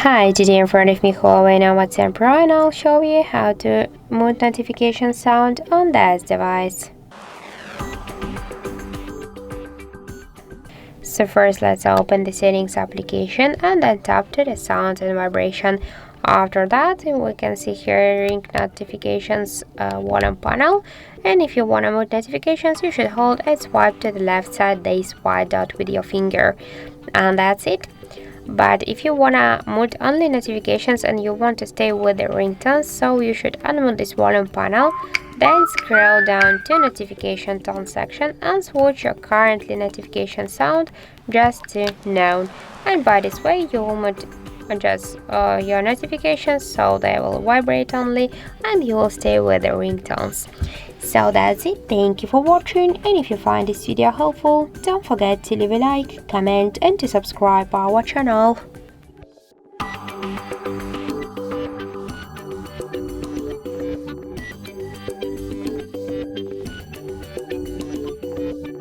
Hi, today in front of me HUAWEI Nova 10 Pro, and I'll show you how to mute notification sound on this device. So first let's open the settings application and then tap to the sound and vibration. After that we can see here ring notifications volume panel, and if you want to mute notifications you should hold and swipe to the left side this white dot with your finger, and that's it. But if you wanna mute only notifications and you want to stay with the ringtones, so you should unmute this volume panel, then scroll down to notification tone section and switch your currently notification sound just to none. And by this way you will mute just your notifications so they will vibrate only and you will stay with the ringtones. So that's it. Thank you for watching, and if you find this video helpful, don't forget to leave a like, comment and to subscribe our channel.